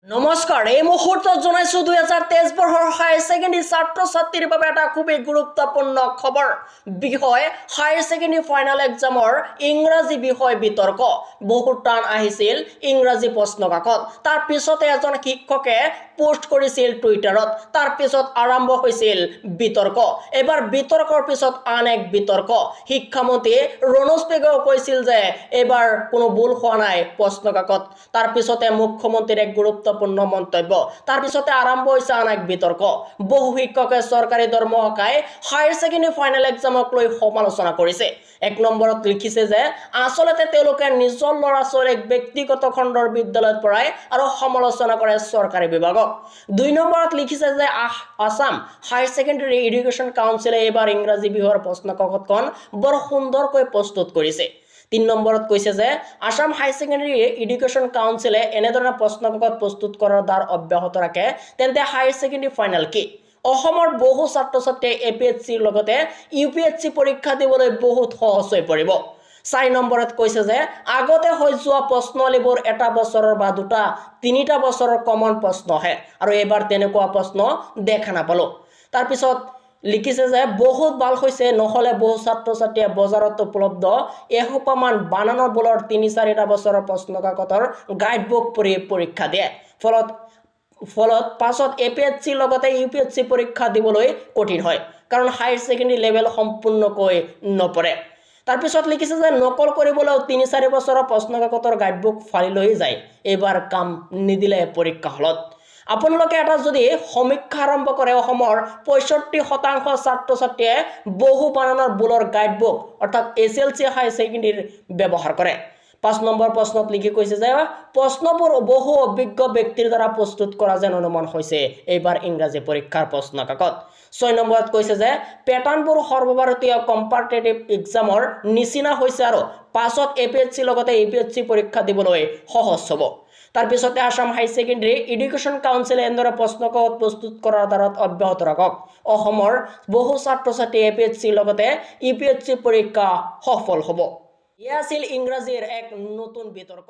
নমস্কাৰ এই মুহূৰ্তত জনাইছো 2023 বৰ্ষৰ হায়াৰ সেকেন্ডাৰী ছাত্ৰ ছাত্ৰীৰ বাবে এটা খুবেই গুৰুত্বপূৰ্ণ খবৰ বিষয় হায়াৰ সেকেন্ডাৰী ফাইনাল এক্সামৰ ইংৰাজী বিষয় বিতৰ্ক বহুত টান আহিছিল ইংৰাজী প্ৰশ্ন কাকত তাৰ পিছতে এজন শিক্ষকে পোষ্ট কৰিছিল টুইটাৰত তাৰ পিছত আৰম্ভ হৈছিল বিতৰ্ক এবাৰ বিতৰ্কৰ পিছত আন এক বিতৰ্ক শিক্ষামন্ত্ৰী ৰণোজ পেগুৱে কৈছিল যে এবাৰ কোনো ভুল হোৱা নাই প্ৰশ্ন কাকত তাৰ পিছতে মুখ্যমন্ত্ৰীৰ এক গুৰুত্বপূৰ্ণ মন্তব্য তাৰ পিছতে আৰম্ভ হৈছে আন এক বিতৰ্ক বহু শিক্ষকে চৰকাৰী দৰমহাকাই হায়াৰ সেকেন্ডাৰী ফাইনেল এক্সামক লৈ সমালোচনা কৰিছে এক নম্বৰত লিখিছে যে আসলতে তেওঁলোকে নিজৰ ল'ৰা-ছোৱালীক ব্যক্তিগত খণ্ডৰ বিদ্যালয়ত পঢ়ায় আৰু সমালোচনা কৰে চৰকাৰী বিভাগক দুই নম্বৰত লিখিছে যে আসাম হায়াৰ সেকেন্ডাৰী এডুকেশ্যন কাউন্সিলে এবাৰ ইংৰাজী বিষয়ৰ প্ৰশ্ন কাকতখন বৰ সুন্দৰকৈ প্ৰস্তুত কৰিছে 3 নম্বৰত কৈছে যে আসাম হায়াৰ সেকেন্ডাৰী এডুকেশ্যন কাউন্সিলে এনেধৰণৰ প্ৰশ্ন কাকত প্ৰস্তুত কৰাৰ দ্বাৰ অব্যাহত ৰাখে তেন্তে হায়াৰ সেকেন্ডাৰী ফাইনেল কি অসমৰ বহু ছাত্ৰ ছাত্ৰী এপিএসসিৰ লগতে ইউপিএসসি পৰীক্ষা দিবলৈ বহুত সহজ হৈ পৰিব 4 নম্বৰত কৈছে যে আগতে হৈ যোৱা প্ৰশ্নলিবোৰ এটা বছৰৰ বা দুটা তিনিটা বছৰৰ কমন প্ৰশ্ন আহে আৰু এবাৰ তেনেকুৱা প্ৰশ্ন দেখা নাপালো তাৰ পিছত লিখিছে যে বহুত ভাল হৈছে নহলে বহু ছাত্ৰ ছাত্ৰীয়ে বজাৰত উপলব্ধ এসোপামান বানানৰ বলৰ 3-4টা বছৰৰ প্ৰশ্ন কাকতৰ গাইডবুক পঢ়ি পৰীক্ষা দিয়ে ফলত পাছত এপিএসসি লগতে ইউপিএসসি পৰীক্ষা দিবলৈ কঠিন হয় কাৰণ হায়াৰ সেকেন্ডাৰী লেভেল সম্পূৰ্ণকৈ নপৰে তাৰ পিছত লিখিছে যে নকল কৰিবলৈ 3-4 বছৰৰ প্ৰশ্ন কাকতৰ গাইডবুক ফালি লৈ যায় এবাৰ কাম নিদিলে পৰীক্ষা হলত আপোনালোকে এটা যদি সমীক্ষা আৰম্ভ কৰে অসমৰ 65% ছাত্ৰ ছাত্ৰীয়ে বহু বানানৰ বুলৰ গাইডবুক অৰ্থাৎ এছএলসি হাই সেকেন্ডাৰী ব্যৱহাৰ কৰে 5 নম্বৰ প্ৰশ্নত লিখি কৈছে যে প্ৰশ্নবোৰ বহু অভিজ্ঞ ব্যক্তিৰ দ্বাৰা প্ৰস্তুত কৰা যেন অনুমান হৈছে এইবাৰ ইংৰাজী পৰীক্ষাৰ প্ৰশ্ন কাকত 6 নম্বৰত কৈছে যে প্যাটাৰ্ণবোৰ সৰ্বভাৰতীয় কম্পাৰেটিভ এক্সামৰ নিচিনা হৈছে আৰু পাছত এপিএসসি লগতে ইউপিএসসি পৰীক্ষা দিবলৈ সহজ হ'ব তাৰ পিছতে আসাম হাই সেকেন্ডাৰী এডুকেশ্যন কাউন্সিলে এন্দৰে প্ৰশ্ন কাকত প্ৰস্তুত কৰাৰ দ্বাৰত অব্যাহত ৰাখক অসমৰ বহু ছাত্ৰ ছাত্ৰী এপিএসসি লগতে ইউপিএসসি পৰীক্ষা সফল হ'ব ইয়া আছিল ইংৰাজীৰ এক নতুন বিতৰ্ক